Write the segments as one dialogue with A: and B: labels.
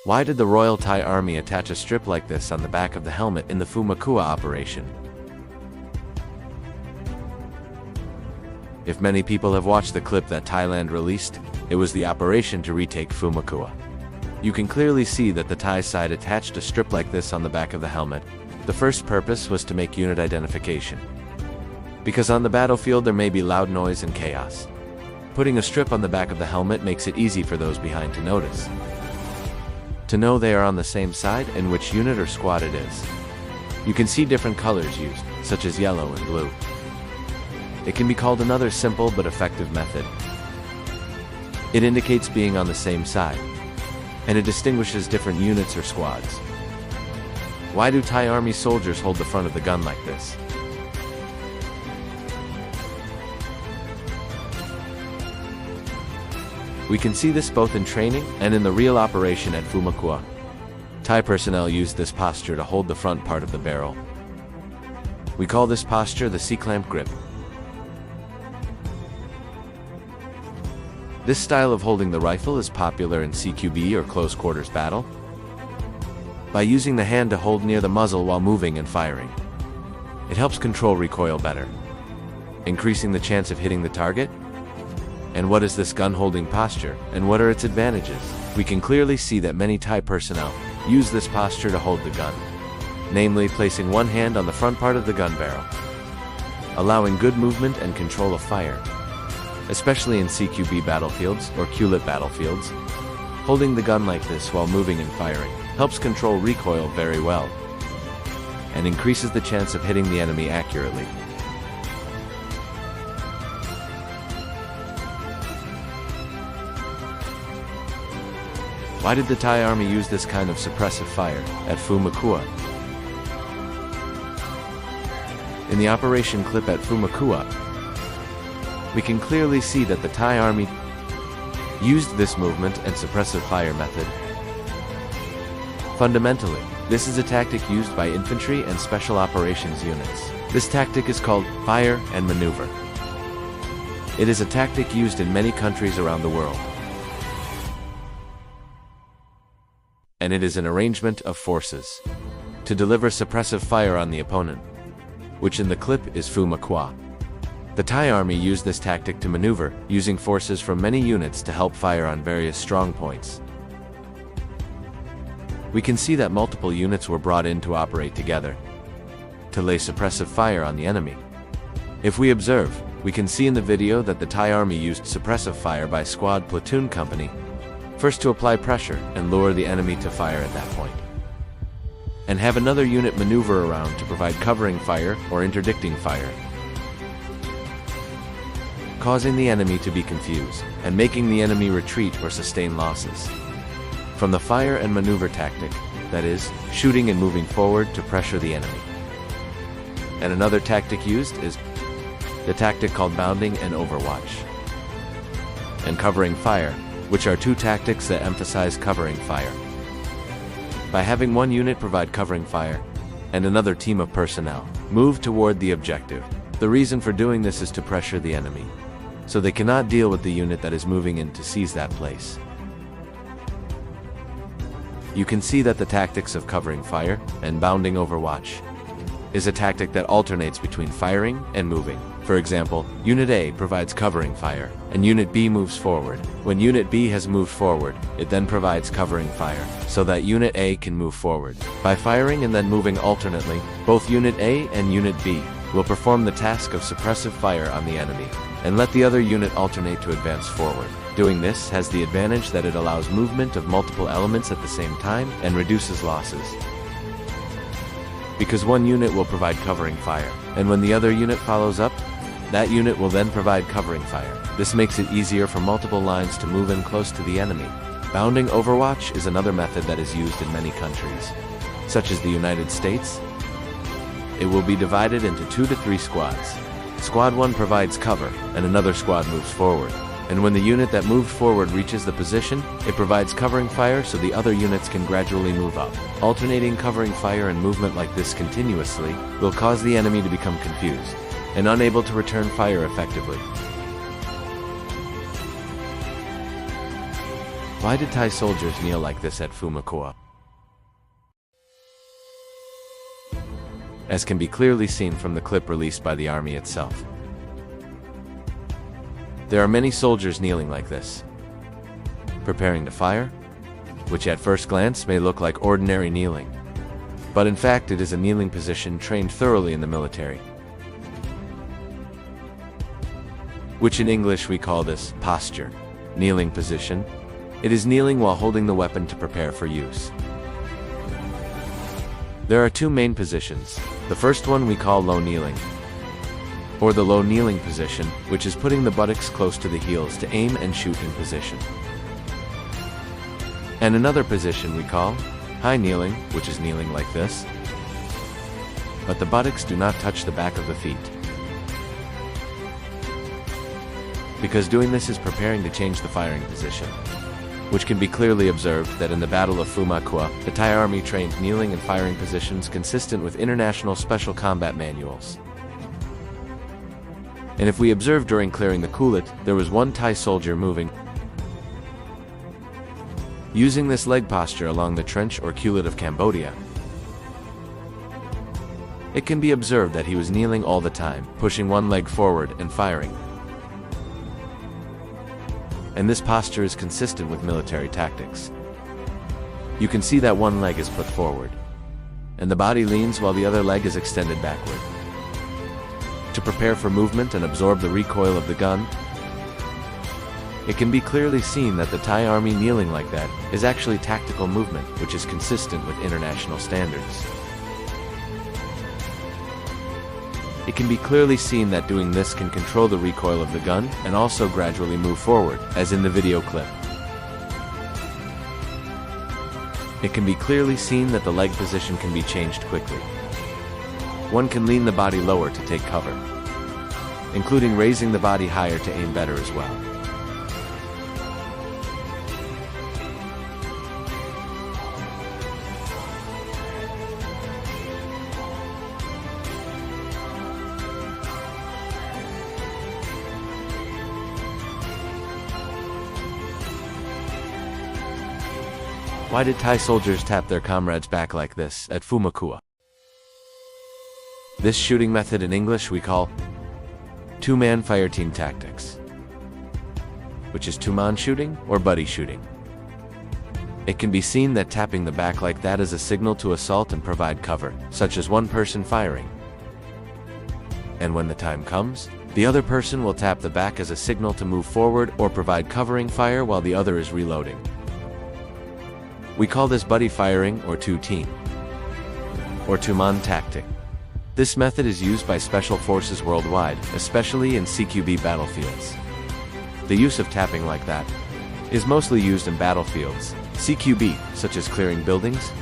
A: Why did the Royal Thai Army attach a strip like this on the back of the helmet in the Phu Makua operation? If many people have watched the clip that Thailand released, it was the operation to retake Phu Makua. You can clearly see that the Thai side attached a strip like this on the back of the helmet. The first purpose was to make unit identification. Because on the battlefield there may be loud noise and chaos. Putting a strip on the back of the helmet makes it easy for those behind to notice, to know they are on the same side and which unit or squad it is. You can see different colors used, such as yellow and blue. It can be called another simple but effective method. It indicates being on the same side, and it distinguishes different units or squads. Why do Thai Army soldiers hold the front of the gun like this? We can see this both in training and in the real operation at Phu Makua. Thai personnel use this posture to hold the front part of the barrel. We call this posture the C-clamp grip. This style of holding the rifle is popular in CQB or close quarters battle, by using the hand to hold near the muzzle while moving and firing. It helps control recoil better, increasing the chance of hitting the target. And what is this gun-holding posture, and what are its advantages? We can clearly see that many Thai personnel use this posture to hold the gun, namely placing one hand on the front part of the gun barrel, allowing good movement and control of fire. Especially in CQB battlefields or QLIT battlefields, holding the gun like this while moving and firing helps control recoil very well, and increases the chance of hitting the enemy accurately. Why did the Thai Army use this kind of suppressive fire at Phu Makua? In the operation clip at Phu Makua, we can clearly see that the Thai Army used this movement and suppressive fire method. Fundamentally, this is a tactic used by infantry and special operations units. This tactic is called fire and maneuver. It is a tactic used in many countries around the world. And it is an arrangement of forces to deliver suppressive fire on the opponent, which in the clip is Phu Makua. The Thai Army used this tactic to maneuver, using forces from many units to help fire on various strong points. We can see that multiple units were brought in to operate together, to lay suppressive fire on the enemy. If we observe, we can see in the video that the Thai Army used suppressive fire by squad platoon company, first to apply pressure and lure the enemy to fire at that point, and have another unit maneuver around to provide covering fire or interdicting fire, causing the enemy to be confused and making the enemy retreat or sustain losses. From the fire and maneuver tactic, that is, shooting and moving forward to pressure the enemy. And another tactic used is the tactic called bounding and overwatch, and covering fire, which are two tactics that emphasize covering fire. By having one unit provide covering fire, and another team of personnel move toward the objective. The reason for doing this is to pressure the enemy, so they cannot deal with the unit that is moving in to seize that place. You can see that the tactics of covering fire and bounding overwatch is a tactic that alternates between firing and moving. For example, Unit A provides covering fire, and Unit B moves forward. When Unit B has moved forward, it then provides covering fire, so that Unit A can move forward. By firing and then moving alternately, both Unit A and Unit B will perform the task of suppressive fire on the enemy, and let the other unit alternate to advance forward. Doing this has the advantage that it allows movement of multiple elements at the same time and reduces losses, because one unit will provide covering fire, and when the other unit follows up, that unit will then provide covering fire. This makes it easier for multiple lines to move in close to the enemy. Bounding overwatch is another method that is used in many countries, such as the United States. It will be divided into 2 to 3 squads. Squad 1 provides cover, and another squad moves forward. And when the unit that moved forward reaches the position, it provides covering fire so the other units can gradually move up. Alternating covering fire and movement like this continuously will cause the enemy to become confused and unable to return fire effectively. Why did Thai soldiers kneel like this at Phu Makua? As can be clearly seen from the clip released by the army itself. There are many soldiers kneeling like this, preparing to fire, which at first glance may look like ordinary kneeling. But in fact it is a kneeling position trained thoroughly in the military, which in English we call this posture, kneeling position. It is kneeling while holding the weapon to prepare for use. There are two main positions. The first one we call low kneeling, or the low kneeling position, which is putting the buttocks close to the heels to aim and shoot in position. And another position we call high kneeling, which is kneeling like this, but the buttocks do not touch the back of the feet, because doing this is preparing to change the firing position, which can be clearly observed that in the Battle of Phu Makua, the Thai Army trained kneeling and firing positions consistent with international special combat manuals. And if we observe during clearing the couloir, there was one Thai soldier moving, using this leg posture along the trench or couloir of Cambodia. It can be observed that he was kneeling all the time, pushing one leg forward and firing. And this posture is consistent with military tactics. You can see that one leg is put forward, and the body leans while the other leg is extended backward, to prepare for movement and absorb the recoil of the gun. It can be clearly seen that the Thai Army kneeling like that is actually tactical movement, which is consistent with international standards. It can be clearly seen that doing this can control the recoil of the gun and also gradually move forward, as in the video clip. It can be clearly seen that the leg position can be changed quickly. One can lean the body lower to take cover, including raising the body higher to aim better as well. Why did Thai soldiers tap their comrades' back like this at Phu Makua? This shooting method in English we call two-man fire team tactics, which is two-man shooting or buddy shooting. It can be seen that tapping the back like that is a signal to assault and provide cover, such as one person firing. And when the time comes, the other person will tap the back as a signal to move forward or provide covering fire while the other is reloading. We call this buddy firing or two-team, or two-man tactic. This method is used by special forces worldwide, especially in CQB battlefields. The use of tapping like that is mostly used in battlefields, CQB, such as clearing buildings,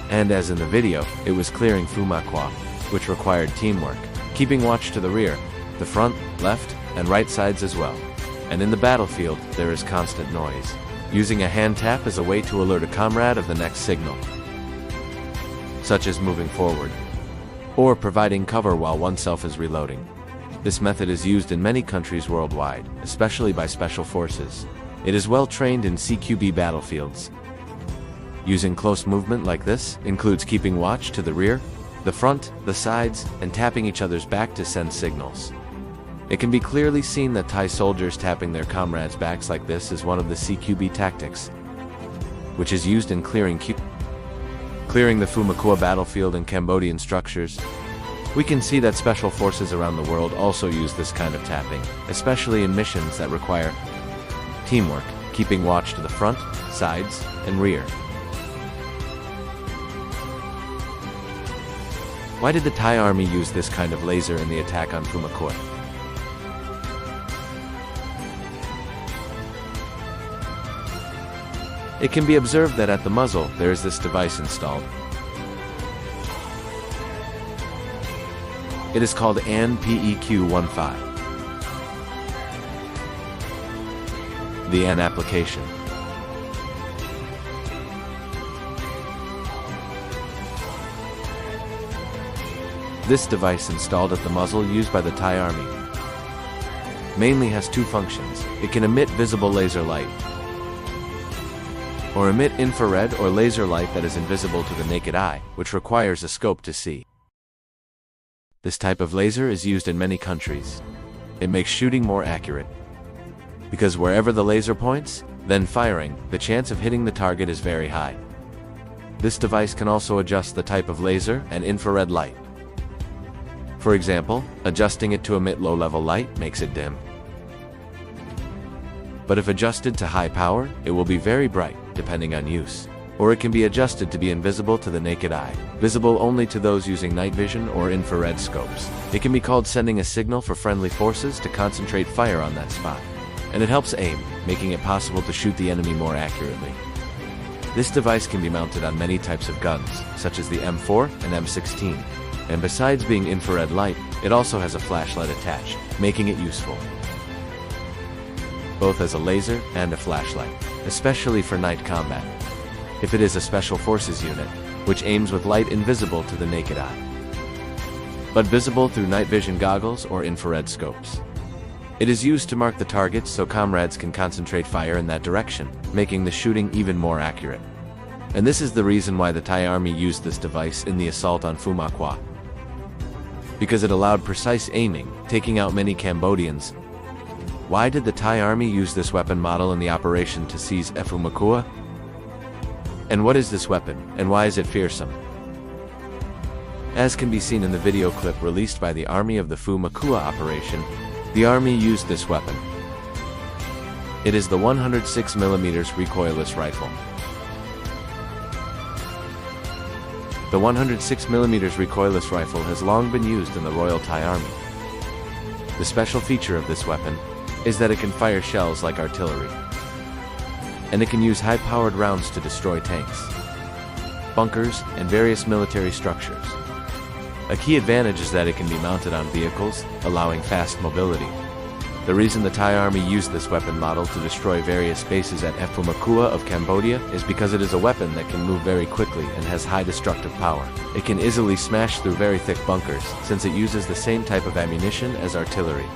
A: and as in the video, it was clearing Phu Makua, which required teamwork, keeping watch to the rear, the front, left, and right sides as well. And in the battlefield, there is constant noise. Using a hand tap as a way to alert a comrade of the next signal, such as moving forward, or providing cover while oneself is reloading. This method is used in many countries worldwide, especially by special forces. It is well trained in CQB battlefields. Using close movement like this includes keeping watch to the rear, the front, the sides, and tapping each other's back to send signals. It can be clearly seen that Thai soldiers tapping their comrades' backs like this is one of the CQB tactics, which is used in clearing the Phu Makua battlefield and Cambodian structures. We can see that special forces around the world also use this kind of tapping, especially in missions that require teamwork, keeping watch to the front, sides, and rear. Why did the Thai Army use this kind of laser in the attack on Phu Makua? It can be observed that at the muzzle, there is this device installed. It is called AN-PEQ-15. The AN application. This device installed at the muzzle used by the Thai Army mainly has two functions. It can emit visible laser light, or emit infrared or laser light that is invisible to the naked eye, which requires a scope to see. This type of laser is used in many countries. It makes shooting more accurate, because wherever the laser points, then firing, the chance of hitting the target is very high. This device can also adjust the type of laser and infrared light. For example, adjusting it to emit low-level light makes it dim. But if adjusted to high power, it will be very bright, depending on use. Or it can be adjusted to be invisible to the naked eye, visible only to those using night vision or infrared scopes. It can be called sending a signal for friendly forces to concentrate fire on that spot. And it helps aim, making it possible to shoot the enemy more accurately. This device can be mounted on many types of guns, such as the M4 and M16. And besides being infrared light, it also has a flashlight attached, making it useful, both as a laser and a flashlight, especially for night combat, if it is a special forces unit, which aims with light invisible to the naked eye, but visible through night vision goggles or infrared scopes. It is used to mark the targets so comrades can concentrate fire in that direction, making the shooting even more accurate. And this is the reason why the Thai army used this device in the assault on Phu Makua, because it allowed precise aiming, taking out many Cambodians. Why did the Thai army use this weapon model in the operation to seize Phu Makua? And what is this weapon, and why is it fearsome? As can be seen in the video clip released by the army of the Phu Makua operation, the army used this weapon. It is the 106mm recoilless rifle. The 106mm recoilless rifle has long been used in the Royal Thai Army. The special feature of this weapon is that it can fire shells like artillery, and it can use high-powered rounds to destroy tanks, bunkers, and various military structures. A key advantage is that it can be mounted on vehicles, allowing fast mobility. The reason the Thai army used this weapon model to destroy various bases at Phu Makua of Cambodia is because it is a weapon that can move very quickly and has high destructive power. It can easily smash through very thick bunkers, since it uses the same type of ammunition as artillery.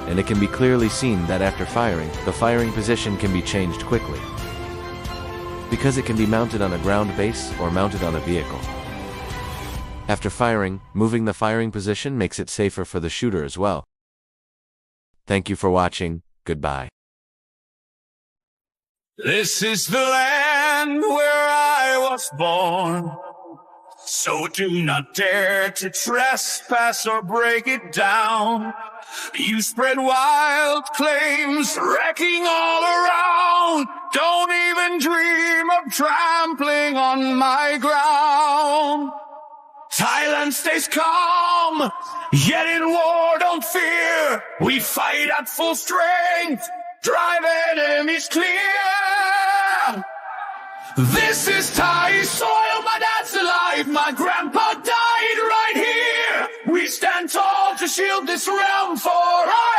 A: And it can be clearly seen that after firing, the firing position can be changed quickly, because it can be mounted on a ground base or mounted on a vehicle. After firing, moving the firing position makes it safer for the shooter as well. Thank you for watching. Goodbye.
B: This is the land where I was born, so do not dare to trespass or break it down. You spread wild claims, wrecking all around. Don't even dream of trampling on my ground. Thailand stays calm, yet in war don't fear. We fight at full strength, drive enemies clear. This is Thai soil, my dad's alive, my grandpa died right here. We stand tall to shield this realm for our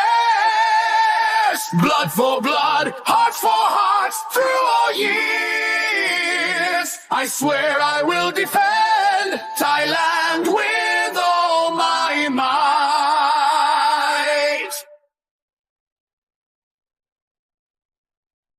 B: heirs. Blood for blood, heart for heart, through all years. I swear I will defend Thailand.